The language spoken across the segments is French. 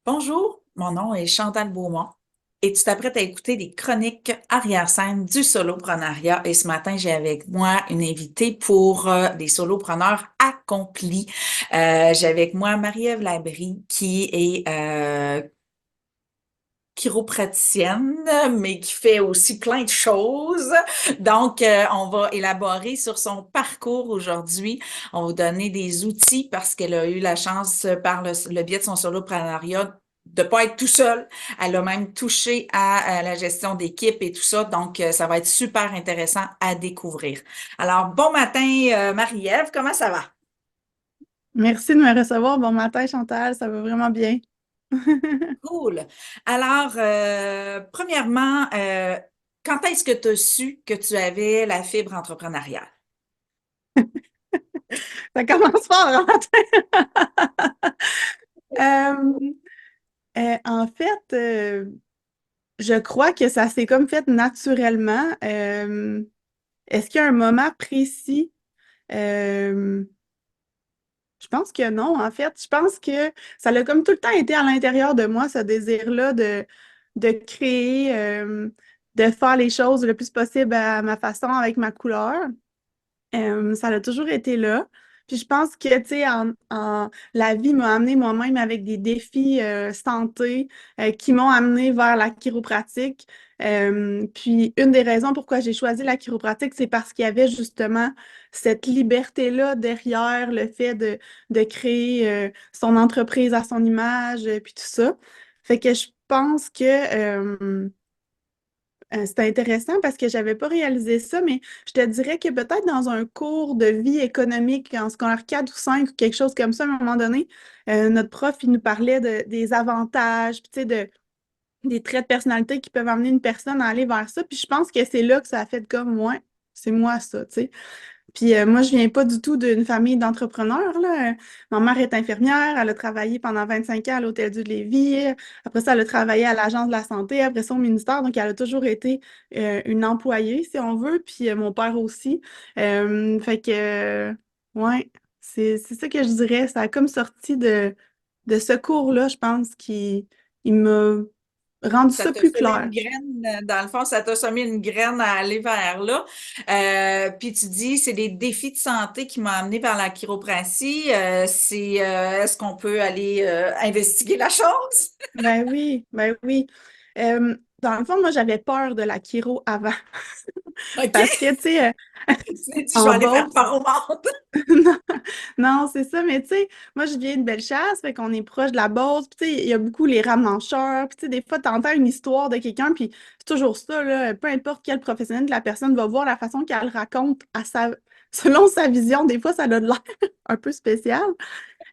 Bonjour, mon nom est Chantal Beaumont et tu t'apprêtes à écouter les chroniques arrière-scène du soloprenariat. Et ce matin, j'ai avec moi une invitée pour des solopreneurs accomplis. J'ai avec moi Marie-Ève Labrie qui est chiropraticienne, mais qui fait aussi plein de choses. Donc, on va élaborer sur son parcours aujourd'hui. On va vous donner des outils parce qu'elle a eu la chance, par le biais de son soloprenariat, de pas être tout seul. Elle a même touché à la gestion d'équipe et tout ça. Donc, ça va être super intéressant à découvrir. Alors, bon matin, Marie-Ève, comment ça va? Merci de me recevoir. Bon matin, Chantal, ça va vraiment bien. Cool. Alors, premièrement, quand est-ce que tu as su que tu avais la fibre entrepreneuriale? Ça commence fort en matin. Euh, en fait, je crois que ça s'est comme fait naturellement. Est-ce qu'il y a un moment précis? Euh, je pense que non, en fait. Je pense que ça a comme tout le temps été à l'intérieur de moi, ce désir-là de créer, de faire les choses le plus possible à ma façon, avec ma couleur. Ça a toujours été là. Puis je pense que, tu sais, la vie m'a amené moi-même avec des défis santé qui m'ont amené vers la chiropratique. Puis une des raisons pourquoi j'ai choisi la chiropratique, c'est parce qu'il y avait justement cette liberté-là derrière le fait de créer son entreprise à son image, puis tout ça. Fait que je pense que c'était intéressant parce que j'avais pas réalisé ça, mais je te dirais que peut-être dans un cours de vie économique en secondaire 4 ou 5 ou quelque chose comme ça, à un moment donné, notre prof, il nous parlait des avantages, puis tu sais, des traits de personnalité qui peuvent amener une personne à aller vers ça. Puis je pense que c'est là que ça a fait comme, ouais, c'est moi ça, tu sais. Puis moi, je viens pas du tout d'une famille d'entrepreneurs, là. Ma mère est infirmière, elle a travaillé pendant 25 ans à l'Hôtel Dieu de Lévis. Après ça, elle a travaillé à l'Agence de la santé, après ça au ministère. Donc, elle a toujours été une employée, si on veut. Puis mon père aussi. Fait que, ouais, c'est ça que je dirais. Ça a comme sorti de ce cours-là, je pense, qui il m'a rendu Ça ça t'a plus semé clair. une graine, dans le fond, ça t'a semé une graine à aller vers là. Puis tu dis, c'est des défis de santé qui m'ont amené vers la chiropratie. Est-ce qu'on peut aller investiguer la chose? Ben oui, ben oui. Dans le fond, moi, j'avais peur de la chiro avant. OK? Parce que, tu sais, Tu t'es dit, je vais en aller faire Beauce, part au monde. non, non, c'est ça, mais tu sais, moi, je viens de Bellechasse, fait qu'on est proche de la Beauce, puis tu sais, il y a beaucoup les ramancheurs, puis tu sais, des fois, t'entends une histoire de quelqu'un, puis c'est toujours ça, là, peu importe quel professionnel de la personne va voir la façon qu'elle raconte selon sa vision, des fois, ça a de l'air un peu spécial.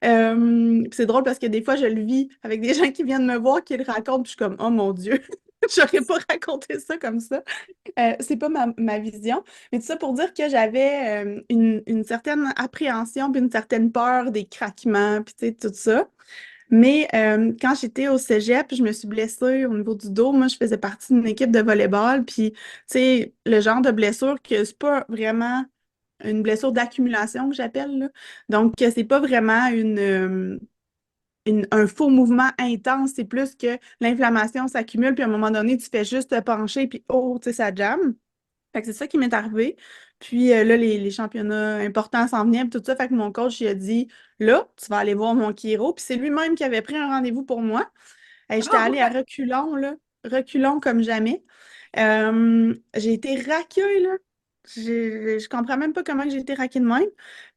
Puis c'est drôle parce que des fois, je le vis avec des gens qui viennent me voir, qui le racontent, puis je suis comme, oh mon Dieu, j'aurais pas raconté ça comme ça. C'est pas ma vision. Mais tout ça pour dire que j'avais une certaine appréhension, puis une certaine peur des craquements, puis tu sais, tout ça. Mais quand j'étais au cégep, je me suis blessée au niveau du dos. Moi, je faisais partie d'une équipe de volleyball, puis tu sais, le genre de blessure que c'est pas vraiment une blessure d'accumulation que j'appelle, là. Donc, c'est pas vraiment un faux mouvement intense, c'est plus que l'inflammation s'accumule, puis à un moment donné, tu fais juste te pencher, puis oh, tu sais, ça jamme. Fait que c'est ça qui m'est arrivé. Puis là, les championnats importants s'en venaient, puis tout ça. Fait que mon coach, il a dit, là, tu vas aller voir mon chiro. Puis c'est lui-même qui avait pris un rendez-vous pour moi. Et j'étais Ah allée à reculons, là, reculons comme jamais. J'ai été raquée, là. Je comprends même pas comment j'ai été raquée de même.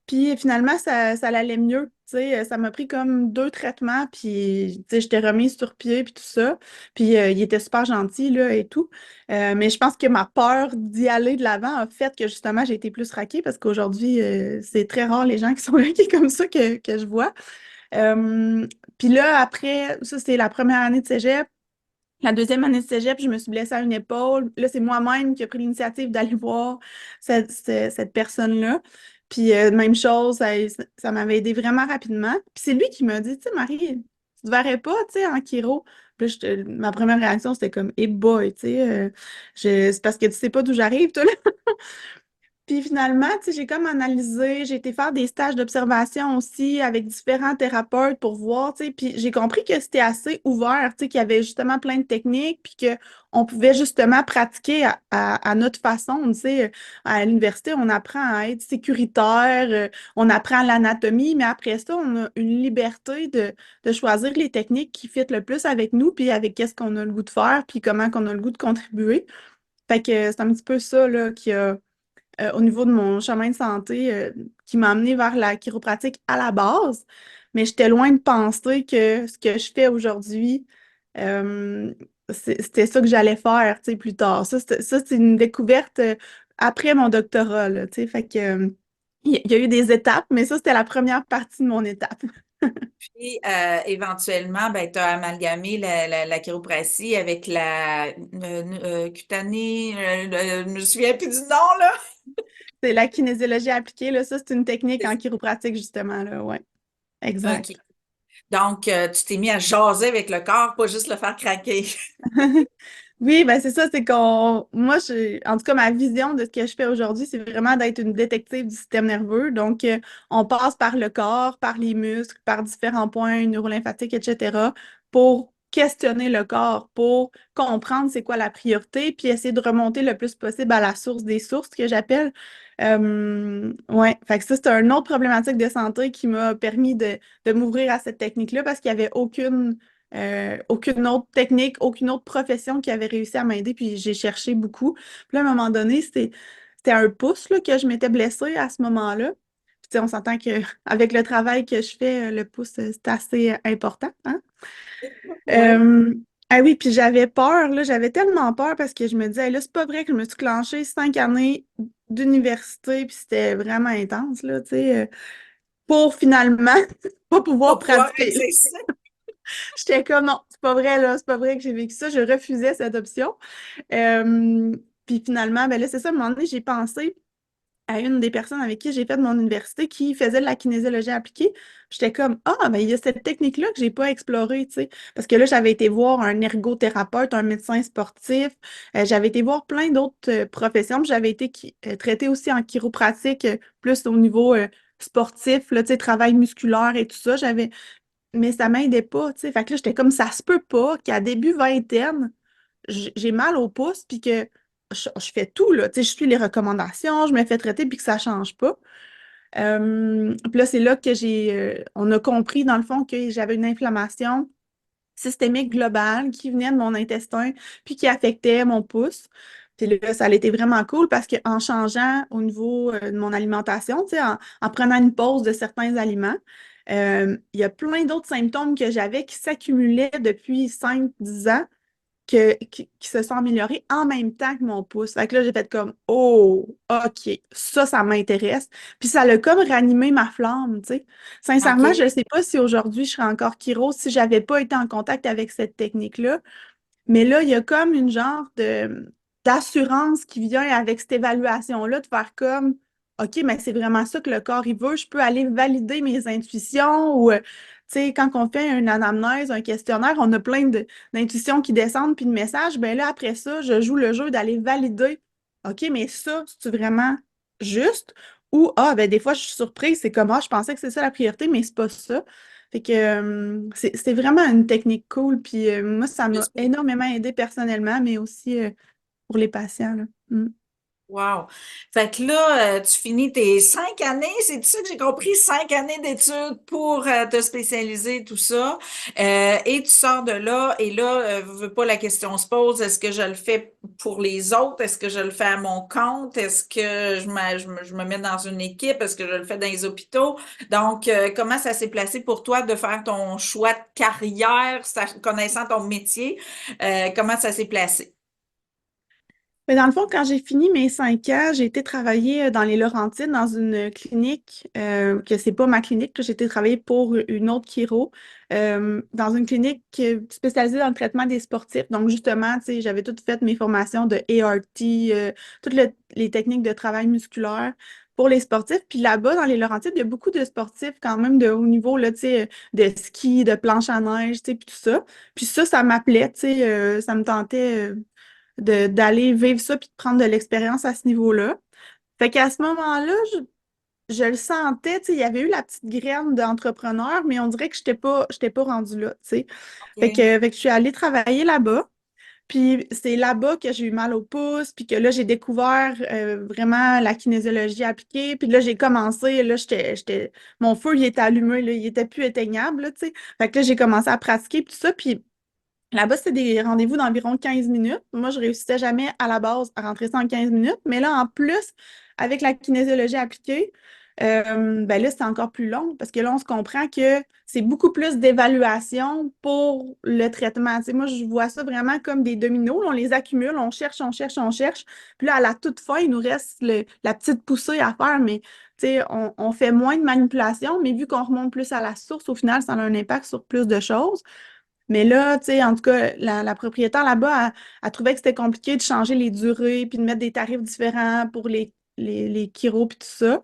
Puis finalement, ça allait mieux. Tu sais, ça m'a pris comme 2 traitements, puis tu sais, j'étais remise sur pied, puis tout ça. Puis il était super gentil, là, et tout. Mais je pense que ma peur d'y aller de l'avant a fait que justement, j'ai été plus raquée parce qu'aujourd'hui, c'est très rare les gens qui sont raqués comme ça que je vois. Euh, Puis là, après, ça, c'est la première année de cégep. La deuxième année de cégep, je me suis blessée à une épaule. Là, c'est moi-même qui ai pris l'initiative d'aller voir cette personne-là. Puis, même chose, ça m'avait aidé vraiment rapidement. Puis, c'est lui qui m'a dit, tu sais, Marie, tu te verrais pas, tu sais, en chiro. Puis, là, ma première réaction, c'était comme, hey boy, tu sais, c'est parce que tu sais pas d'où j'arrive, toi, là. Puis finalement, tu sais, j'ai comme analysé, j'ai été faire des stages d'observation aussi avec différents thérapeutes pour voir, tu sais, puis j'ai compris que c'était assez ouvert, tu sais, qu'il y avait justement plein de techniques, puis qu'on pouvait justement pratiquer à notre façon, tu sais. À l'université, on apprend à être sécuritaire, on apprend l'anatomie, mais après ça, on a une liberté de choisir les techniques qui fit le plus avec nous, puis avec qu'est-ce qu'on a le goût de faire, puis comment qu'on a le goût de contribuer. Fait que c'est un petit peu ça, là, qui a au niveau de mon chemin de santé qui m'a amené vers la chiropratique à la base. Mais j'étais loin de penser que ce que je fais aujourd'hui, euh, c'était ça que j'allais faire, tu sais, plus tard. Ça, c'est une découverte après mon doctorat, là, tu sais. Fait que, il y a eu des étapes, mais ça, c'était la première partie de mon étape. Puis, éventuellement, ben, tu as amalgamé la chiropratie avec la cutanée, je me souviens plus du nom, là. C'est la kinésiologie appliquée, là. Ça, c'est une technique en chiropratique, justement, là. Ouais, OK. exact. Donc, tu t'es mis à jaser avec le corps, pas juste le faire craquer. Oui, ben c'est ça, c'est moi, en tout cas, ma vision de ce que je fais aujourd'hui, c'est vraiment d'être une détective du système nerveux. Donc, on passe par le corps, par les muscles, par différents points neurolymphatiques, etc., pour questionner le corps, pour comprendre c'est quoi la priorité, puis essayer de remonter le plus possible à la source des sources que j'appelle. Ouais, fait que ça, c'est une autre problématique de santé qui m'a permis de m'ouvrir à cette technique-là parce qu'il n'y avait aucune autre technique, aucune autre profession qui avait réussi à m'aider, puis j'ai cherché beaucoup. Puis là, à un moment donné, c'était un pouce là, que je m'étais blessée à ce moment-là. Puis tu sais, on s'entend qu'avec le travail que je fais, le pouce, c'est assez important, hein? Oui. Euh, ah oui, puis j'avais peur, là, j'avais tellement peur parce que je me disais, hey, là, c'est pas vrai que je me suis clenchée 5 années d'université, puis c'était vraiment intense, là, tu sais, pour finalement pas pouvoir Pour pouvoir pratiquer. exercer. J'étais comme non, c'est pas vrai là, c'est pas vrai que j'ai vécu ça. Je refusais cette option. Euh, Puis finalement, ben là, c'est ça, à un moment donné, j'ai pensé à une des personnes avec qui j'ai fait mon université qui faisait de la kinésiologie appliquée. J'étais comme ah, ben il y a cette technique-là que j'ai pas explorée, tu sais. Parce que là, j'avais été voir un ergothérapeute, un médecin sportif, j'avais été voir plein d'autres professions, puis j'avais été traitée aussi en chiropratique, plus au niveau sportif, là, tu sais, travail musculaire et tout ça. Mais ça m'aidait pas, tu sais. Fait que là, j'étais comme, ça se peut pas qu'à début vingtaine, j'ai mal au pouce, puis que je fais tout, là. Tu sais, je suis les recommandations, je me fais traiter, puis que ça change pas. Puis là, c'est là que on a compris, dans le fond, que j'avais une inflammation systémique globale qui venait de mon intestin, puis qui affectait mon pouce. Puis là, ça a été vraiment cool parce qu'en changeant au niveau de mon alimentation, tu sais, en prenant une pause de certains aliments, il y a plein d'autres symptômes que j'avais qui s'accumulaient depuis 5 10 ans qui se sont améliorés en même temps que mon pouce. Fait que là, j'ai fait comme, oh, OK, ça m'intéresse. Puis ça a comme ranimé ma flamme, tu sais. Sincèrement, je OK. ne sais pas si aujourd'hui je serais encore chiro si j'avais pas été en contact avec cette technique-là. Mais là, il y a comme une genre d'assurance qui vient avec cette évaluation-là, de faire comme, OK, mais c'est vraiment ça que le corps il veut, je peux aller valider mes intuitions ou, tu sais, quand on fait une anamnèse, un questionnaire, on a plein d'intuitions qui descendent puis de messages, ben là, après ça, je joue le jeu d'aller valider, OK, mais ça, c'est vraiment juste? Ou, ah, ben des fois, je suis surprise, c'est comme, ah, je pensais que c'est ça la priorité, mais c'est pas ça. Fait que c'est vraiment une technique cool. Puis moi, ça m'a énormément aidé personnellement, mais aussi pour les patients, là. Mm. Wow. Fait que là, tu finis tes 5 années, c'est ça que j'ai compris, 5 années d'études pour te spécialiser, tout ça. Et tu sors de là, et là, veux pas la question se pose, est-ce que je le fais pour les autres? Est-ce que je le fais à mon compte? Est-ce que je me mets dans une équipe? Est-ce que je le fais dans les hôpitaux? Donc, comment ça s'est placé pour toi de faire ton choix de carrière, connaissant ton métier? Comment ça s'est placé? Mais dans le fond, quand j'ai fini mes 5 ans, j'ai été travailler dans les Laurentides, dans une clinique, que c'est pas ma clinique, là, j'ai été travailler pour une autre chiro, dans une clinique spécialisée dans le traitement des sportifs. Donc, justement, tu sais, j'avais toutes fait mes formations de ART, toutes les techniques de travail musculaire pour les sportifs. Puis là-bas, dans les Laurentides, il y a beaucoup de sportifs quand même de haut niveau, là, tu sais, de ski, de planche à neige, tu sais, puis tout ça. Puis ça m'appelait, tu sais, ça me tentait d'aller vivre ça puis de prendre de l'expérience à ce niveau-là. Fait qu'à ce moment-là, je le sentais, tu sais, il y avait eu la petite graine d'entrepreneur, mais on dirait que j'étais pas rendue là, tu sais. OK. Fait que je suis allée travailler là-bas. Puis c'est là-bas que j'ai eu mal au pouce, puis que là, j'ai découvert vraiment la kinésiologie appliquée. Puis là, j'ai commencé, là, mon feu, il était allumé, là, il était plus éteignable, là, tu sais. Fait que là, j'ai commencé à pratiquer, puis tout ça. Puis là-bas, c'était des rendez-vous d'environ 15 minutes. Moi, je réussissais jamais à la base à rentrer ça en 15 minutes. Mais là, en plus, avec la kinésiologie appliquée, ben là, c'est encore plus long parce que là, on se comprend que c'est beaucoup plus d'évaluation pour le traitement. Tu sais, moi, je vois ça vraiment comme des dominos. Là, on les accumule, on cherche, on cherche, on cherche. Puis là, à la toute fin, il nous reste la petite poussée à faire, mais tu sais, on fait moins de manipulation, mais vu qu'on remonte plus à la source, au final, ça a un impact sur plus de choses. Mais là, tu sais, en tout cas, la propriétaire là-bas, elle trouvait que c'était compliqué de changer les durées puis de mettre des tarifs différents pour les chiros puis tout ça,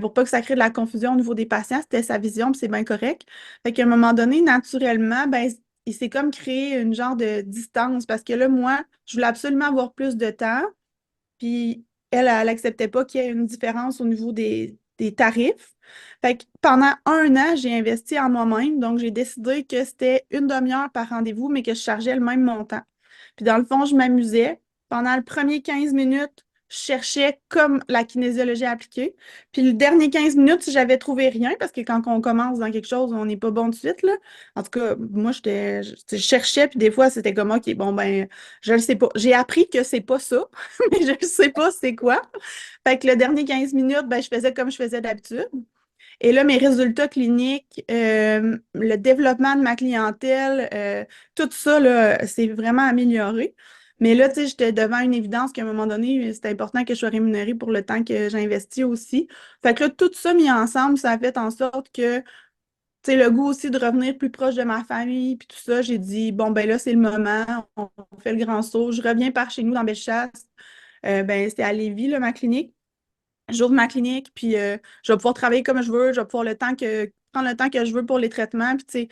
pour pas que ça crée de la confusion au niveau des patients. C'était sa vision, puis c'est bien correct. Fait qu'à un moment donné, naturellement, ben, il s'est comme créé une genre de distance parce que là, moi, je voulais absolument avoir plus de temps. Puis elle acceptait pas qu'il y ait une différence au niveau des tarifs. Fait que pendant un an, j'ai investi en moi-même. Donc, j'ai décidé que c'était une demi-heure par rendez-vous, mais que je chargeais le même montant. Puis dans le fond, je m'amusais. Pendant le premier 15 minutes, je cherchais comme la kinésiologie appliquée. Puis le dernier 15 minutes, si j'avais trouvé rien, parce que quand on commence dans quelque chose, on n'est pas bon de suite, là. En tout cas, moi, je cherchais, puis des fois, c'était comme, OK, bon, ben, je ne sais pas. J'ai appris que c'est pas ça, mais je ne sais pas c'est quoi. Fait que le dernier 15 minutes, ben, je faisais comme je faisais d'habitude. Et là, mes résultats cliniques, le développement de ma clientèle, tout ça, là, c'est vraiment amélioré. Mais là, tu sais, j'étais devant une évidence qu'à un moment donné, c'est important que je sois rémunérée pour le temps que j'investis aussi. Fait que là, tout ça mis ensemble, ça a fait en sorte que, tu sais, le goût aussi de revenir plus proche de ma famille, puis tout ça, j'ai dit, bon, ben là, c'est le moment, on fait le grand saut. Je reviens par chez nous dans Bellechasse. Ben, c'est à Lévis, là, ma clinique. J'ouvre ma clinique, puis je vais pouvoir travailler comme je veux, je vais pouvoir prendre le temps que je veux pour les traitements. Puis, tu sais,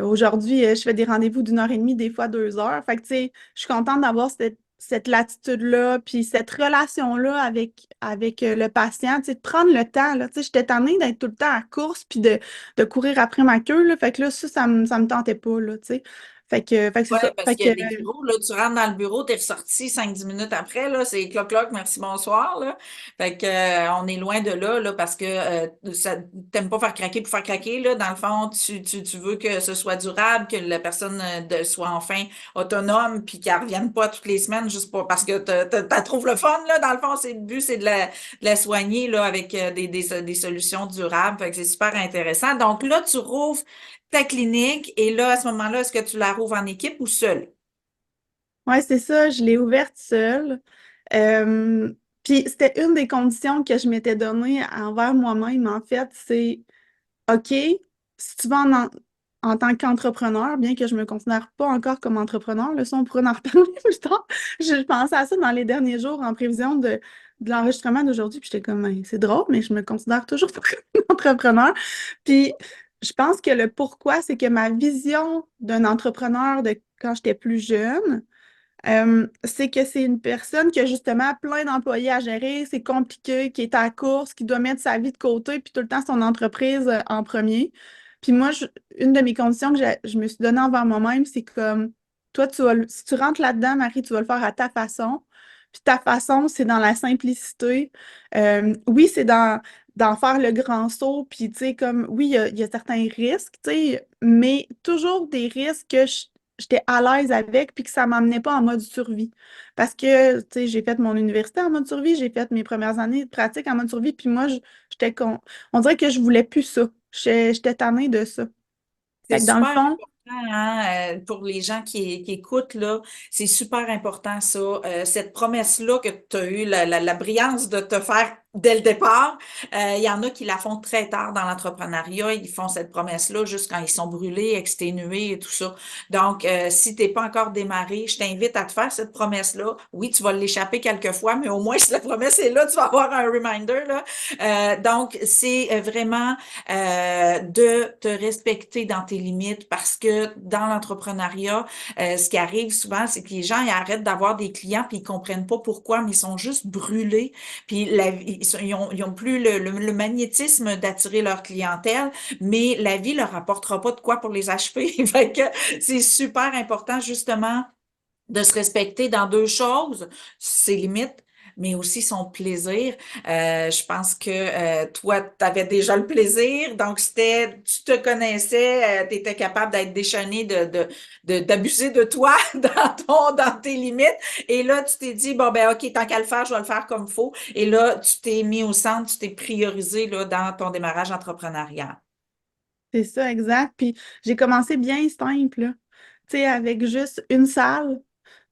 aujourd'hui, je fais des rendez-vous d'une heure et demie, des fois 2 heures. Fait que, tu sais, je suis contente d'avoir cette latitude-là, puis cette relation-là avec le patient, tu sais, de prendre le temps, là. Tu sais, j'étais tannée d'être tout le temps à course, puis de courir après ma queue, là. Fait que là, ça me tentait pas, là, tu sais. Fait que c'est Oui, ça. parce Fait qu'il y que, a des bureaux, là, tu rentres dans le bureau, tu es ressorti 5-10 minutes après, là, c'est cloc-cloc, merci, bonsoir, là. Fait que, on est loin de là, là, parce que t'aimes pas faire craquer pour faire craquer, là. Dans le fond, tu veux que ce soit durable, que la personne soit enfin autonome, puis qu'elle revienne pas toutes les semaines juste parce que t'as trouves le fun, là. Dans le fond, c'est le but, c'est de la soigner, là, avec des solutions durables. Fait que c'est super intéressant. Donc là, tu rouvres ta clinique et là, à ce moment-là, est-ce que tu la rouvres en équipe ou seule? ouais, c'est ça, je l'ai ouverte seule. Euh, Puis c'était une des conditions que je m'étais donnée envers moi-même, en fait, c'est OK, si tu vas en tant qu'entrepreneur, bien que je ne me considère pas encore comme entrepreneur, là, ça, on pourrait en reparler plus tard. Je pensais à ça dans les derniers jours en prévision de l'enregistrement d'aujourd'hui, puis j'étais comme, ben, c'est drôle, mais je me considère toujours pas comme entrepreneur. Puis je pense que le pourquoi, c'est que ma vision d'un entrepreneur de quand j'étais plus jeune, c'est que c'est une personne qui a justement plein d'employés à gérer, c'est compliqué, qui est à la course, qui doit mettre sa vie de côté, puis tout le temps son entreprise en premier. Puis moi, une de mes conditions que je me suis donnée envers moi-même, c'est comme, toi, si tu rentres là-dedans, Marie, tu vas le faire à ta façon. Puis ta façon, c'est dans la simplicité. Oui, c'est d'en faire le grand saut, puis tu sais, comme, oui, il y a certains risques, tu sais, mais toujours des risques que j'étais à l'aise avec, puis que ça m'amenait pas en mode survie. Parce que, tu sais, j'ai fait mon université en mode survie, j'ai fait mes premières années de pratique en mode survie, puis moi, on dirait que je voulais plus ça. J'étais tannée de ça. C'est Fait que dans le super fond, important, hein, pour les gens qui écoutent, là, c'est super important ça. Cette promesse-là que tu as eu, la brillance de te faire dès le départ. Il y en a qui la font très tard dans l'entrepreneuriat. Ils font cette promesse-là juste quand ils sont brûlés, exténués et tout ça. Donc, si t'es pas encore démarré, je t'invite à te faire cette promesse-là. Oui, tu vas l'échapper quelquefois, mais au moins, si la promesse est là, tu vas avoir un reminder, là. Donc, c'est vraiment de te respecter dans tes limites parce que dans l'entrepreneuriat, ce qui arrive souvent, c'est que les gens ils arrêtent d'avoir des clients puis ils comprennent pas pourquoi, mais ils sont juste brûlés puis ils ont plus le magnétisme d'attirer leur clientèle, mais la vie leur apportera pas de quoi pour les achever. Fait que c'est super important justement de se respecter dans deux choses, ses limites, mais aussi son plaisir. Je pense que toi, tu avais déjà le plaisir, donc c'était, tu te connaissais, tu étais capable d'être déchaîné, d'abuser de toi dans tes limites. Et là, tu t'es dit, bon, ben, OK, tant qu'à le faire, je vais le faire comme il faut. Et là, tu t'es mis au centre, tu t'es priorisé là, dans ton démarrage entrepreneurial. C'est ça, exact. Puis j'ai commencé bien simple, là. Tu sais, avec juste une salle.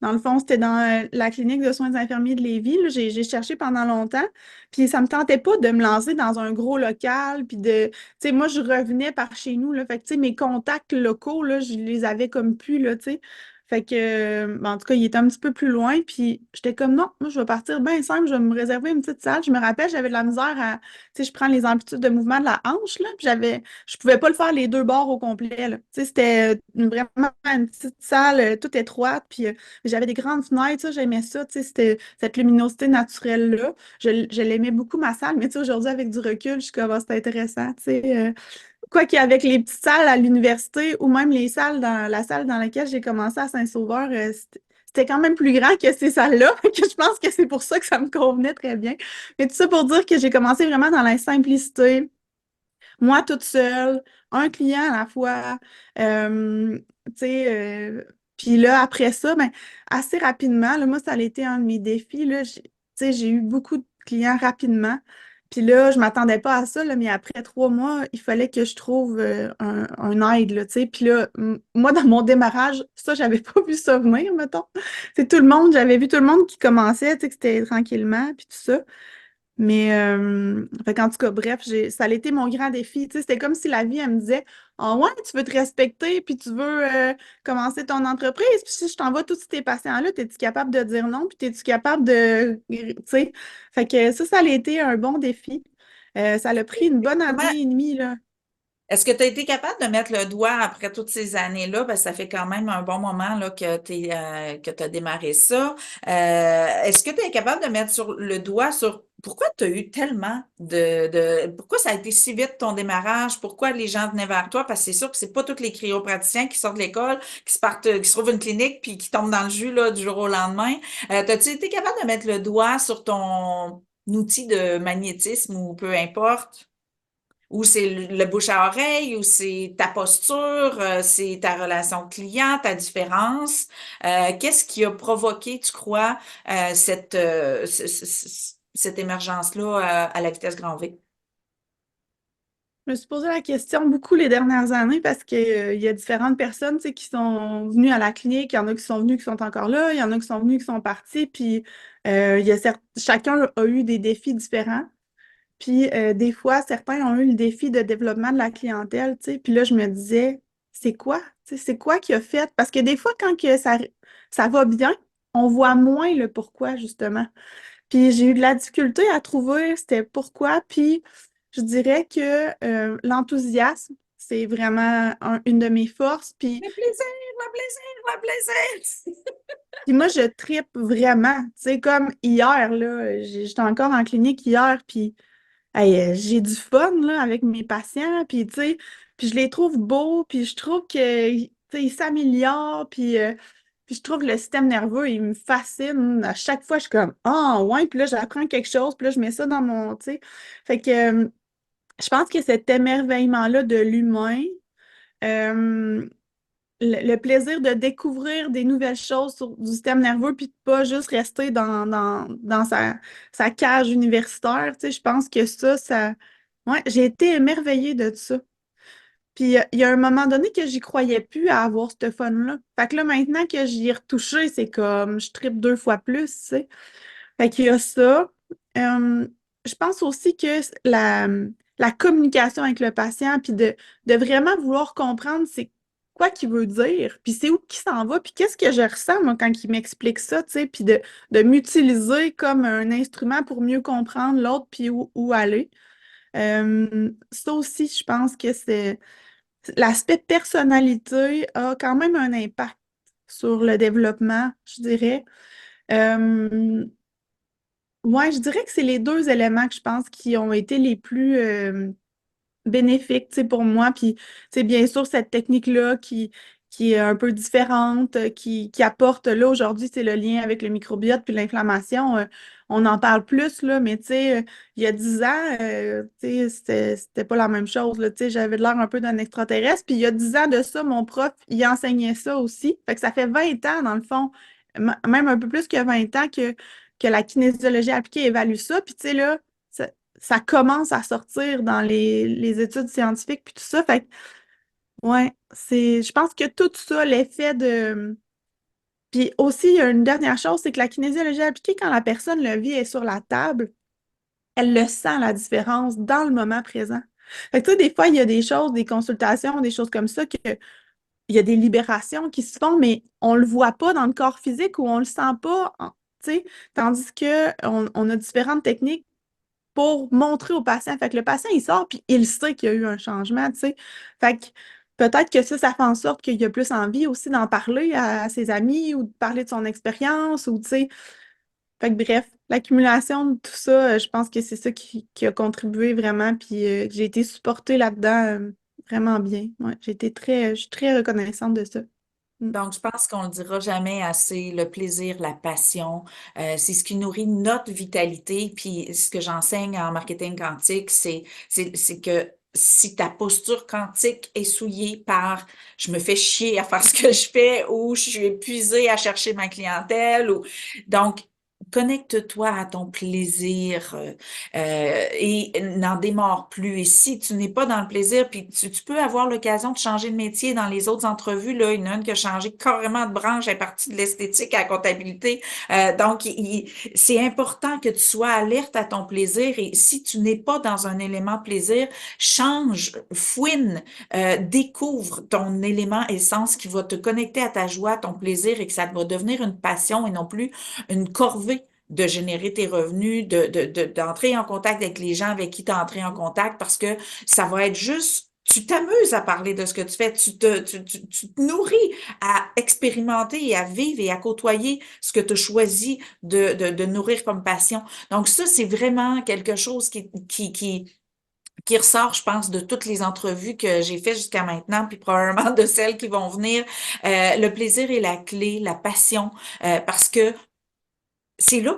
Dans le fond, c'était dans la clinique de soins infirmiers de Lévis, là. J'ai cherché pendant longtemps. Puis ça me tentait pas de me lancer dans un gros local. Puis de, tu sais, moi, je revenais par chez nous, là. Fait que, tu sais, mes contacts locaux, là, je les avais comme plus, là, tu sais. Fait que, ben, en tout cas, il était un petit peu plus loin. Puis j'étais comme, non, moi, je vais partir bien simple. Je vais me réserver une petite salle. Je me rappelle, j'avais de la misère à, tu sais, je prends les amplitudes de mouvement de la hanche, là. Puis je pouvais pas le faire les deux bords au complet, là. Tu sais, c'était vraiment une petite salle toute étroite, puis j'avais des grandes fenêtres, ça, j'aimais ça, tu sais, c'était cette luminosité naturelle-là. Je l'aimais beaucoup, ma salle, mais tu sais, aujourd'hui, avec du recul, je suis comme, ah, c'est intéressant, tu sais. Quoi qu'avec les petites salles à l'université ou même les salles dans la salle dans laquelle j'ai commencé à Saint-Sauveur, c'était quand même plus grand que ces salles-là, que je pense que c'est pour ça que ça me convenait très bien. Mais tout ça pour dire que j'ai commencé vraiment dans la simplicité, moi toute seule, un client à la fois. Tu sais, puis là, après ça, ben, assez rapidement, là, moi, ça a été un de mes défis. Là, tu sais, j'ai eu beaucoup de clients rapidement. Puis là, je ne m'attendais pas à ça, là, mais après 3 mois, il fallait que je trouve un aide, là, tu sais. Puis là, moi, dans mon démarrage, ça, j'avais pas vu ça venir, mettons. C'est tout le monde, j'avais vu tout le monde qui commençait, tu sais, que c'était tranquillement, puis tout ça. Mais, fait qu'en tout cas, bref, ça a été mon grand défi. Tu sais, c'était comme si la vie, elle me disait, ah ouais, tu veux te respecter, puis tu veux commencer ton entreprise, puis si je t'envoie tous tes patients-là, es-tu capable de dire non, puis es-tu capable de, tu sais, fait que ça a été un bon défi. Ça a pris une bonne Comment, année et demie, là. est-ce que tu as été capable de mettre le doigt après toutes ces années-là? Parce que ça fait quand même un bon moment là, que tu as démarré ça. Est-ce que tu es capable de mettre sur le doigt sur pourquoi tu as eu tellement pourquoi ça a été si vite ton démarrage? Pourquoi les gens venaient vers toi? Parce que c'est sûr que c'est pas tous les cryopraticiens qui sortent de l'école, qui se trouvent une clinique puis qui tombent dans le jus là, du jour au lendemain. As-tu été capable de mettre le doigt sur ton outil de magnétisme ou peu importe? Ou c'est le bouche à oreille, ou c'est ta posture, c'est ta relation client, ta différence. Qu'est-ce qui a provoqué, tu crois, cette émergence-là à la vitesse grand V? Je me suis posé la question beaucoup les dernières années parce que, il y a différentes personnes, tu sais, qui sont venues à la clinique. Il y en a qui sont venus qui sont encore là, il y en a qui sont venus qui sont partis. Puis, chacun a eu des défis différents. Puis des fois, certains ont eu le défi de développement de la clientèle, tu sais. Puis là, je me disais, c'est quoi? Tu sais, c'est quoi qui a fait? Parce que des fois, quand ça va bien, on voit moins le pourquoi, justement. Puis j'ai eu de la difficulté à trouver c'était pourquoi. Puis je dirais que l'enthousiasme, c'est vraiment une de mes forces. Le plaisir, le plaisir, le plaisir. Puis moi, je trippe vraiment. Tu sais, comme hier, là, j'étais encore en clinique hier, puis hey, j'ai du fun là, avec mes patients, puis tu sais, puis je les trouve beaux, puis je trouve que tu sais, ils s'améliorent, puis je trouve que le système nerveux, il me fascine. À chaque fois, je suis comme ah ouais, puis là, j'apprends quelque chose, puis là, je mets ça dans mon, tu sais. Fait que je pense que cet émerveillement-là de l'humain, euh, le plaisir de découvrir des nouvelles choses du système nerveux, puis de pas juste rester dans sa cage universitaire, tu sais, je pense que ça, ouais, j'ai été émerveillée de ça. Puis il y a un moment donné que j'y croyais plus à avoir ce fun-là. Fait que là, maintenant que j'y ai retouché, c'est comme, je tripe 2 fois plus, tu sais. Fait qu'il y a ça. Euh, je pense aussi que la communication avec le patient, puis de vraiment vouloir comprendre c'est quoi qu'il veut dire, puis c'est où qu'il s'en va, puis qu'est-ce que je ressens, moi, quand il m'explique ça, tu sais, puis de m'utiliser comme un instrument pour mieux comprendre l'autre, puis où aller. Ça aussi, je pense que c'est l'aspect personnalité a quand même un impact sur le développement, je dirais. Euh, ouais, je dirais que c'est les deux éléments que je pense qui ont été les plus bénéfiques, tu sais, pour moi. Puis, c'est bien sûr cette technique-là qui est un peu différente, qui apporte, là, aujourd'hui, c'est le lien avec le microbiote puis l'inflammation. On en parle plus, là, mais tu sais, il y a 10 ans, tu sais, c'était pas la même chose, là, tu sais, j'avais l'air un peu d'un extraterrestre. Puis, il y a 10 ans de ça, mon prof, il enseignait ça aussi. Fait que ça fait 20 ans, dans le fond, même un peu plus que 20 ans que la kinésiologie appliquée évalue ça. Puis, tu sais, là, ça commence à sortir dans les études scientifiques puis tout ça. Fait que, ouais, je pense que tout ça, l'effet de. Puis aussi, il y a une dernière chose, c'est que la kinésiologie appliquée, quand la personne le vit est sur la table, elle le sent, la différence, dans le moment présent. Fait que, tu sais, des fois, il y a des choses, des consultations, des choses comme ça, il y a des libérations qui se font, mais on le voit pas dans le corps physique ou on le sent pas, tu sais, tandis que on a différentes techniques pour montrer au patient. Fait que le patient, il sort, puis il sait qu'il y a eu un changement, tu sais. Fait que peut-être que ça fait en sorte qu'il a plus envie aussi d'en parler à ses amis ou de parler de son expérience ou, tu sais. Fait que bref, l'accumulation de tout ça, je pense que c'est ça qui a contribué vraiment, puis j'ai été supportée là-dedans vraiment bien. Ouais, je suis très reconnaissante de ça. Mm. Donc, je pense qu'on ne le dira jamais assez, le plaisir, la passion, c'est ce qui nourrit notre vitalité. Puis, ce que j'enseigne en marketing quantique, c'est que si ta posture quantique est souillée par je me fais chier à faire ce que je fais ou je suis épuisée à chercher ma clientèle ou donc connecte-toi à ton plaisir et n'en démords plus. Et si tu n'es pas dans le plaisir, puis tu peux avoir l'occasion de changer de métier dans les autres entrevues, là, il y en a une qui a changé carrément de branche, elle est partie de l'esthétique à la comptabilité. Donc, c'est important que tu sois alerte à ton plaisir et si tu n'es pas dans un élément plaisir, change, fouine, découvre ton élément essence qui va te connecter à ta joie, à ton plaisir et que ça va devenir une passion et non plus une corvée de générer tes revenus, d'entrer en contact avec les gens avec qui tu as entré en contact parce que ça va être juste, tu t'amuses à parler de ce que tu fais, tu te nourris à expérimenter et à vivre et à côtoyer ce que tu as choisi de nourrir comme passion. Donc ça, c'est vraiment quelque chose qui ressort, je pense, de toutes les entrevues que j'ai faites jusqu'à maintenant, puis probablement de celles qui vont venir. Le plaisir est la clé, la passion, parce que c'est là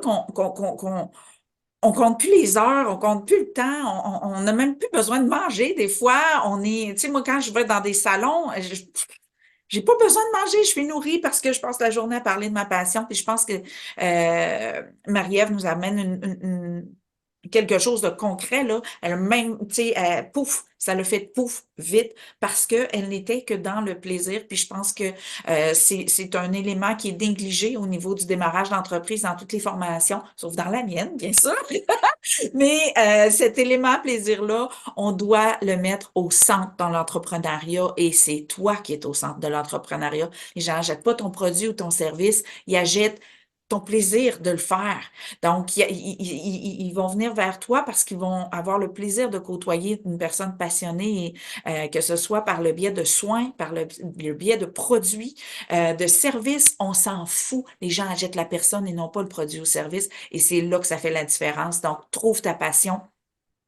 on compte plus les heures, on compte plus le temps, on n'a même plus besoin de manger. Des fois, tu sais, moi, quand je vais dans des salons, j'ai pas besoin de manger, je suis nourrie parce que je passe la journée à parler de ma passion. Puis je pense que Marie-Ève nous amène quelque chose de concret, là. Elle a même, tu sais, pouf, ça le fait pouf, vite, parce qu'elle n'était que dans le plaisir. Puis je pense que c'est un élément qui est négligé au niveau du démarrage d'entreprise dans toutes les formations, sauf dans la mienne, bien sûr. Mais cet élément plaisir-là, on doit le mettre au centre dans l'entrepreneuriat et c'est toi qui es au centre de l'entrepreneuriat. Les gens n'achètent pas ton produit ou ton service, ils achètent ton plaisir de le faire. Donc, ils vont venir vers toi parce qu'ils vont avoir le plaisir de côtoyer une personne passionnée, que ce soit par le biais de soins, par le biais de produits, de services, on s'en fout. Les gens achètent la personne et non pas le produit ou service. Et c'est là que ça fait la différence. Donc, trouve ta passion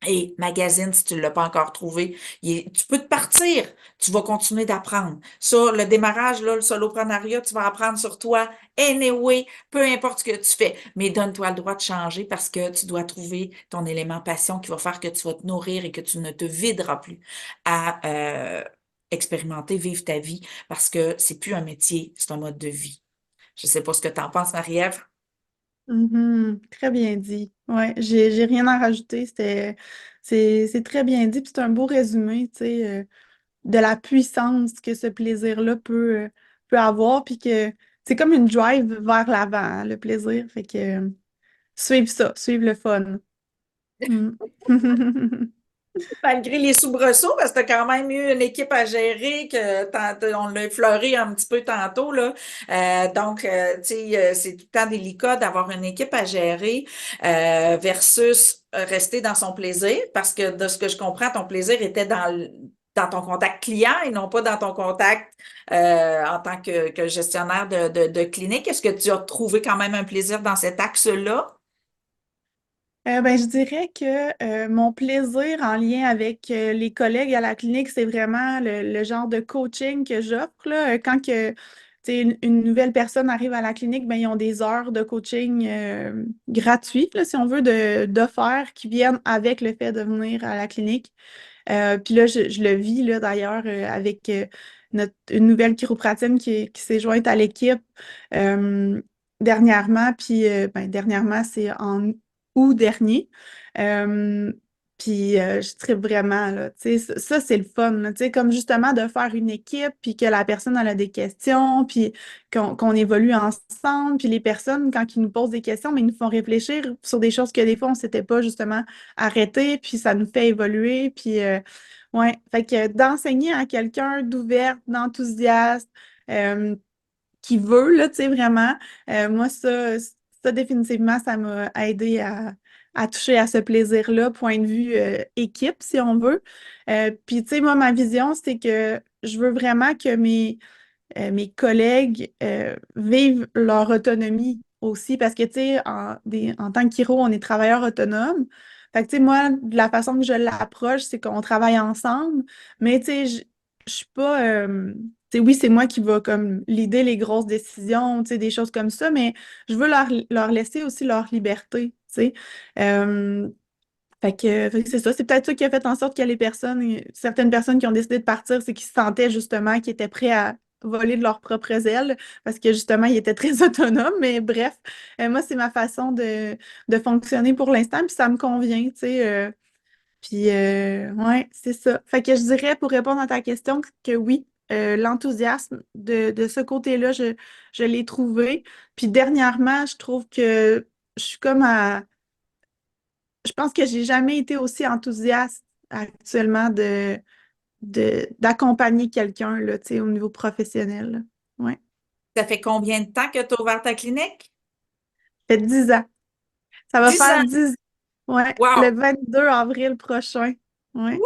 et magasine si tu ne l'as pas encore trouvé. Tu peux te partir, tu vas continuer d'apprendre. Ça, le démarrage, là, le soloprenariat, tu vas apprendre sur toi. Anyway, peu importe ce que tu fais, mais donne-toi le droit de changer parce que tu dois trouver ton élément passion qui va faire que tu vas te nourrir et que tu ne te videras plus à expérimenter, vivre ta vie parce que c'est plus un métier, c'est un mode de vie. Je sais pas ce que tu en penses, Marie-Ève. Mhm. Très bien dit. Ouais, j'ai rien à rajouter. C'est très bien dit. Puis c'est un beau résumé, tu sais, de la puissance que ce plaisir-là peut avoir. Puis que c'est comme une drive vers l'avant, hein, le plaisir. Fait que suivre ça, suivre le fun. Mm. Malgré les soubresauts, parce que tu as quand même eu une équipe à gérer, on l'a effleuré un petit peu tantôt, là. Tu sais, c'est tout le temps délicat d'avoir une équipe à gérer versus rester dans son plaisir, parce que de ce que je comprends, ton plaisir était dans ton contact client et non pas dans ton contact en tant que gestionnaire de clinique. Est-ce que tu as trouvé quand même un plaisir dans cet axe-là? Ben, je dirais que mon plaisir en lien avec les collègues à la clinique, c'est vraiment le genre de coaching que j'offre, là. Quand que, tu sais, une nouvelle personne arrive à la clinique, ben, ils ont des heures de coaching gratuites, là, si on veut, d'offerts qui viennent avec le fait de venir à la clinique. Puis là, je le vis là, d'ailleurs avec une nouvelle chiropratienne qui s'est jointe à l'équipe euh, dernièrement. Puis ben, dernièrement, c'est en août dernier. Euh, puis je tripe vraiment, là. Tu sais, ça, c'est le fun, là. Tu sais, comme justement de faire une équipe, puis que la personne elle a des questions, puis qu'on évolue ensemble. Puis les personnes, quand ils nous posent des questions, mais ils nous font réfléchir sur des choses que des fois, on ne s'était pas justement arrêter, puis ça nous fait évoluer. Puis, ouais, fait que d'enseigner à quelqu'un d'ouvert, d'enthousiaste, euh, qui veut, là, tu sais, vraiment, moi, ça, définitivement, ça m'a aidé à toucher à ce plaisir-là, point de vue équipe, si on veut. Puis, tu sais, moi, ma vision, c'est que je veux vraiment que mes collègues vivent leur autonomie aussi parce que, tu sais, en tant que chiro, on est travailleurs autonomes. Fait que, tu sais, moi, de la façon que je l'approche, c'est qu'on travaille ensemble, mais, tu sais, je suis pas... tu sais, oui, c'est moi qui va comme l'idée les grosses décisions, tu sais, des choses comme ça, mais je veux leur laisser aussi leur liberté, tu sais. Euh, fait que c'est ça. C'est peut-être ça qui a fait en sorte que certaines personnes qui ont décidé de partir, c'est qu'ils se sentaient justement qu'ils étaient prêts à voler de leurs propres ailes parce que justement, ils étaient très autonomes. Mais bref, moi, c'est ma façon de fonctionner pour l'instant, puis ça me convient, tu sais. Puis, ouais, c'est ça. Fait que je dirais, pour répondre à ta question, que oui, l'enthousiasme de ce côté-là, je l'ai trouvé. Puis dernièrement, je trouve que je suis comme à je pense que j'ai jamais été aussi enthousiaste actuellement d'accompagner quelqu'un là, tu sais, au niveau professionnel, là. Ouais. Ça fait combien de temps que tu as ouvert ta clinique? Ça fait 10 ans. Ça va 10 faire ans. 10 ouais, le Wow! 22 avril prochain. Ouais.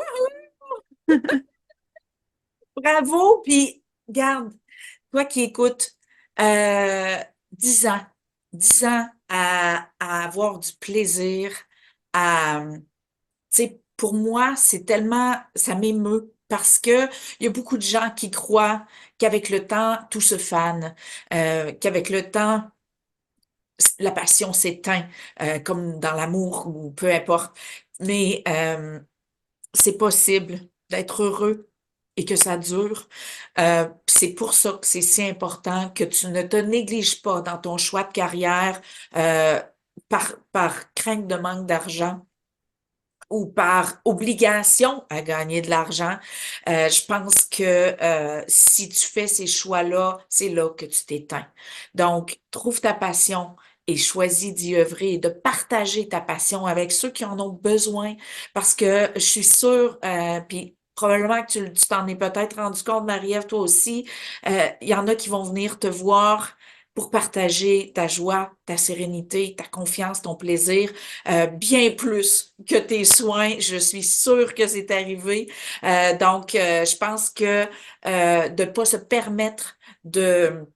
Bravo! Puis, garde, toi qui écoutes, euh, 10 ans, 10 ans à avoir du plaisir, à, tu sais, pour moi, c'est tellement, ça m'émeut parce que il y a beaucoup de gens qui croient qu'avec le temps, tout se fane, qu'avec le temps, la passion s'éteint, comme dans l'amour ou peu importe. Mais c'est possible d'être heureux et que ça dure. C'est pour ça que c'est si important que tu ne te négliges pas dans ton choix de carrière euh, par crainte de manque d'argent ou par obligation à gagner de l'argent. Je pense que si tu fais ces choix-là, c'est là que tu t'éteins. Donc, trouve ta passion et choisis d'y œuvrer et de partager ta passion avec ceux qui en ont besoin. Parce que je suis sûre, puis probablement que tu t'en es peut-être rendu compte, Marie-Ève, toi aussi, il y en a qui vont venir te voir pour partager ta joie, ta sérénité, ta confiance, ton plaisir bien plus que tes soins. Je suis sûre que c'est arrivé. Je pense que de ne pas se permettre de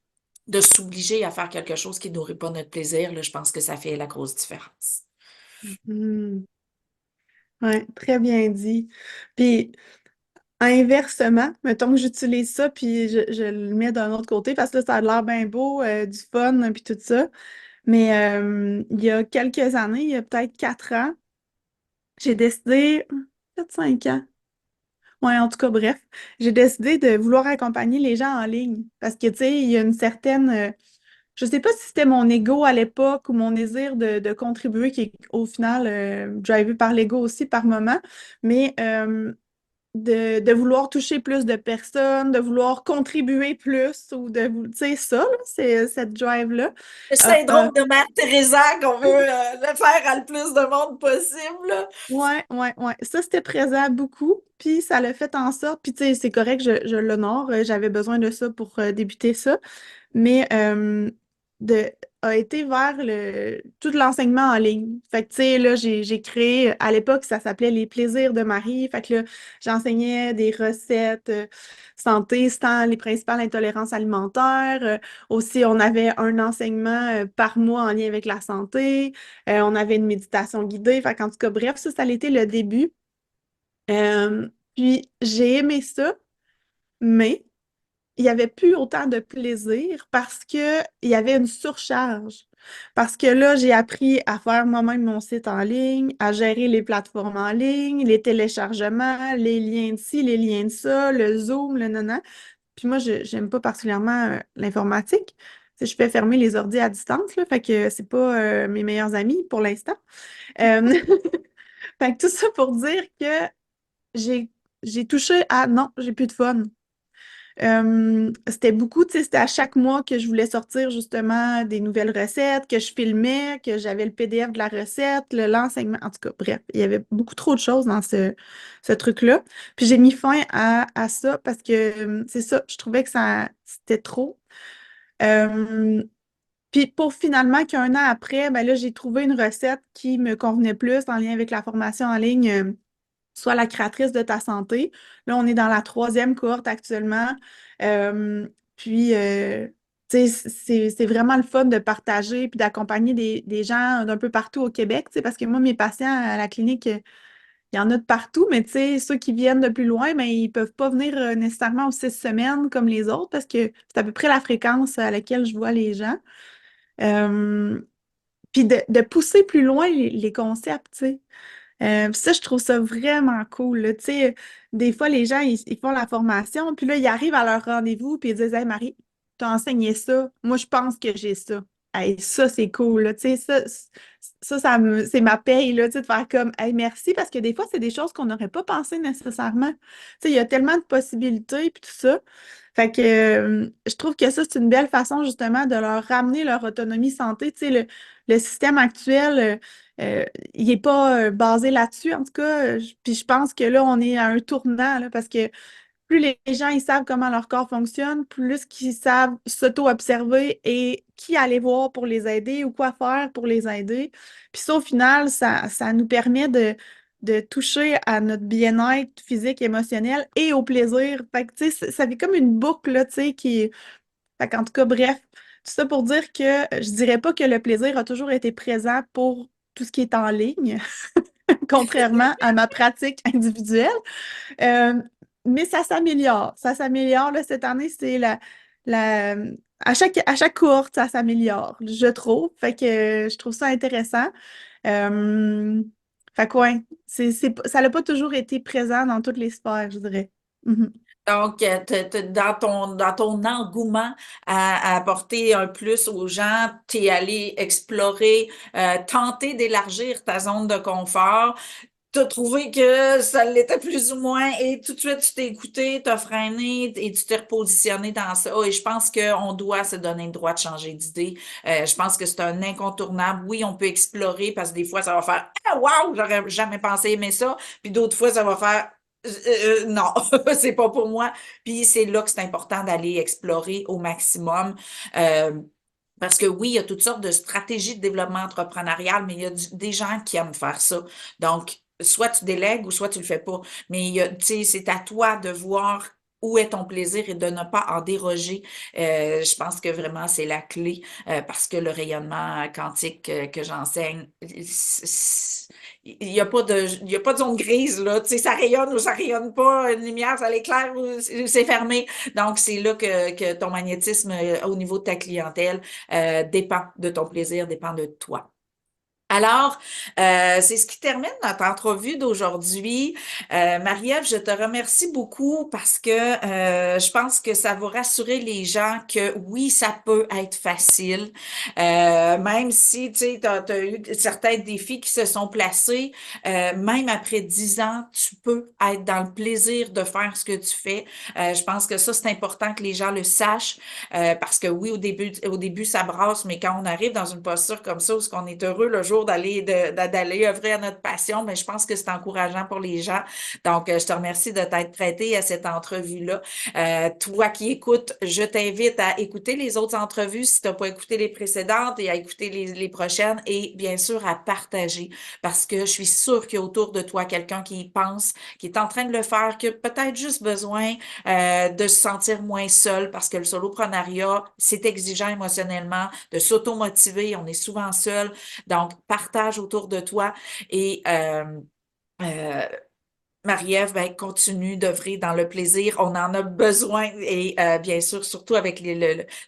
s'obliger à faire quelque chose qui ne nourrit pas notre plaisir, là, je pense que ça fait la grosse différence. Hmm. Ouais, très bien dit. Puis, inversement, mettons que j'utilise ça, puis je le mets d'un autre côté, parce que là, ça a l'air bien beau, du fun, puis tout ça. Mais il y a quelques années, il y a peut-être 4 ans, j'ai décidé, peut-être 5 ans, ouais, en tout cas, bref, j'ai décidé de vouloir accompagner les gens en ligne. Parce que, tu sais, il y a une certaine, je sais pas si c'était mon ego à l'époque ou mon désir de contribuer qui est au final drivé par l'ego aussi par moment, mais de vouloir toucher plus de personnes, de vouloir contribuer plus ou tu sais, ça, là, c'est cette drive-là. Le syndrome de Mère Teresa qu'on veut le faire à le plus de monde possible, là. Ouais, ouais, ouais. Ça, c'était présent beaucoup. Puis ça l'a fait en sorte. Puis tu sais, c'est correct, je l'honore. J'avais besoin de ça pour débuter ça. Mais de, a été vers tout l'enseignement en ligne. Fait que tu sais, là, j'ai créé, à l'époque, ça s'appelait Les Plaisirs de Marie. Fait que là, j'enseignais des recettes santé, sans les principales intolérances alimentaires. Aussi, on avait un enseignement par mois en lien avec la santé. On avait une méditation guidée. Fait qu'en tout cas, bref, ça a été le début. Puis j'ai aimé ça, mais il n'y avait plus autant de plaisir parce que il y avait une surcharge. Parce que là, j'ai appris à faire moi-même mon site en ligne, à gérer les plateformes en ligne, les téléchargements, les liens de ci, les liens de ça, le Zoom, le nana. Puis moi, je n'aime pas particulièrement l'informatique. Tu sais, je fais fermer les ordi à distance, là, fait que c'est pas mes meilleurs amis pour l'instant. Euh, Fait que tout ça pour dire que j'ai j'ai touché à non, j'ai plus de fun. C'était beaucoup, tu sais, c'était à chaque mois que je voulais sortir justement des nouvelles recettes, que je filmais, que j'avais le PDF de la recette, l'enseignement, en tout cas, bref, il y avait beaucoup trop de choses dans ce truc-là. Puis j'ai mis fin à ça parce que c'est ça, je trouvais que ça c'était trop. Euh, Puis pour finalement qu'un an après, ben là, j'ai trouvé une recette qui me convenait plus en lien avec la formation en ligne. Sois la créatrice de ta santé. Là, on est dans la troisième cohorte actuellement. Euh, puis, tu sais, c'est vraiment le fun de partager puis d'accompagner des gens d'un peu partout au Québec, tu sais, parce que moi, mes patients à la clinique, il y en a de partout, mais tu sais, ceux qui viennent de plus loin, ben, ils peuvent pas venir nécessairement aux 6 semaines comme les autres parce que c'est à peu près la fréquence à laquelle je vois les gens. Euh, Puis de pousser plus loin les concepts, tu sais. Ça, je trouve ça vraiment cool, là. Tu sais, des fois, les gens, ils font la formation, puis là, ils arrivent à leur rendez-vous, puis ils disent, Hey, Marie, t'as enseigné ça. Moi, je pense que j'ai ça. Hey, ça, c'est cool, là. Tu sais, c'est ma paye, là, tu sais, de faire comme, hey, merci, parce que des fois, c'est des choses qu'on n'aurait pas pensé nécessairement. Tu sais, il y a tellement de possibilités, puis tout ça. Fait que je trouve que ça, c'est une belle façon, justement, de leur ramener leur autonomie santé. Tu sais, le système actuel, il n'est pas basé là-dessus, en tout cas. Puis je pense que là, on est à un tournant, là, parce que plus les gens ils savent comment leur corps fonctionne, plus qu'ils savent s'auto-observer et qui aller voir pour les aider ou quoi faire pour les aider. Puis ça, au final, ça nous permet de toucher à notre bien-être physique, émotionnel et au plaisir. Fait que, tu sais, ça fait comme une boucle, là, tu sais, qui... Fait qu'en tout cas, bref, tout ça pour dire que je dirais pas que le plaisir a toujours été présent pour tout ce qui est en ligne, contrairement à ma pratique individuelle. Euh, mais ça s'améliore. Ça s'améliore. Là, cette année, c'est la, à chaque cohorte, ça s'améliore, je trouve. Fait que je trouve ça intéressant. Euh, Fait que ouais, ça n'a pas toujours été présent dans toutes les sphères, je dirais. Mhm. Donc, dans ton engouement à apporter un plus aux gens, tu es allé explorer, tenter d'élargir ta zone de confort. Tu as trouvé que ça l'était plus ou moins et tout de suite, tu t'es écouté, tu as freiné et tu t'es repositionné dans ça. Et je pense qu'on doit se donner le droit de changer d'idée. Je pense que c'est un incontournable. Oui, on peut explorer parce que des fois, ça va faire Ah, wow, j'aurais jamais pensé aimer ça. Puis d'autres fois, ça va faire non, c'est pas pour moi. Puis c'est là que c'est important d'aller explorer au maximum. Euh, Parce que oui, il y a toutes sortes de stratégies de développement entrepreneurial, mais il y a des gens qui aiment faire ça. Donc, soit tu délègues ou soit tu le fais pas. Mais tu sais, c'est à toi de voir où est ton plaisir et de ne pas en déroger. Je pense que vraiment c'est la clé parce que le rayonnement quantique que j'enseigne, il y a pas de zone grise là. Tu sais, ça rayonne ou ça rayonne pas, une lumière, ça l'éclaire ou c'est fermé. Donc c'est là que ton magnétisme au niveau de ta clientèle dépend de ton plaisir, dépend de toi. Alors, c'est ce qui termine notre entrevue d'aujourd'hui. Marie-Ève, je te remercie beaucoup parce que je pense que ça va rassurer les gens que oui, ça peut être facile. Même si, tu sais, t'as eu certains défis qui se sont placés, même après 10 ans, tu peux être dans le plaisir de faire ce que tu fais. Je pense que ça, c'est important que les gens le sachent parce que oui, au début, ça brasse, mais quand on arrive dans une posture comme ça, où on est heureux le jour d'aller œuvrer à notre passion, mais je pense que c'est encourageant pour les gens. Donc, je te remercie de t'être prêté à cette entrevue-là. Toi qui écoutes, je t'invite à écouter les autres entrevues si tu n'as pas écouté les précédentes et à écouter les prochaines et bien sûr à partager parce que je suis sûre qu'il y a autour de toi quelqu'un qui y pense, qui est en train de le faire, qui a peut-être juste besoin de se sentir moins seul parce que le soloprenariat, c'est exigeant émotionnellement, de s'auto-motiver, on est souvent seul. Donc, partage autour de toi et euh, Marie-Ève, ben, continue d'œuvrer dans le plaisir. On en a besoin et bien sûr, surtout avec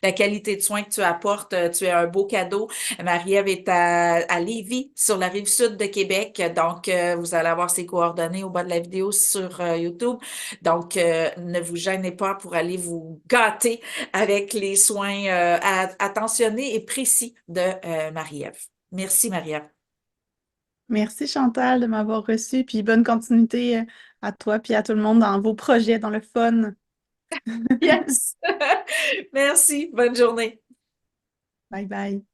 la qualité de soins que tu apportes, tu es un beau cadeau. Marie-Ève est à Lévis, sur la rive sud de Québec. Donc, vous allez avoir ses coordonnées au bas de la vidéo sur YouTube. Donc, ne vous gênez pas pour aller vous gâter avec les soins attentionnés et précis de Marie-Ève. Merci, Marie-Ève. Merci Chantal de m'avoir reçu, puis bonne continuité à toi puis à tout le monde dans vos projets, dans le fun. Yes. Merci. Bonne journée. Bye bye.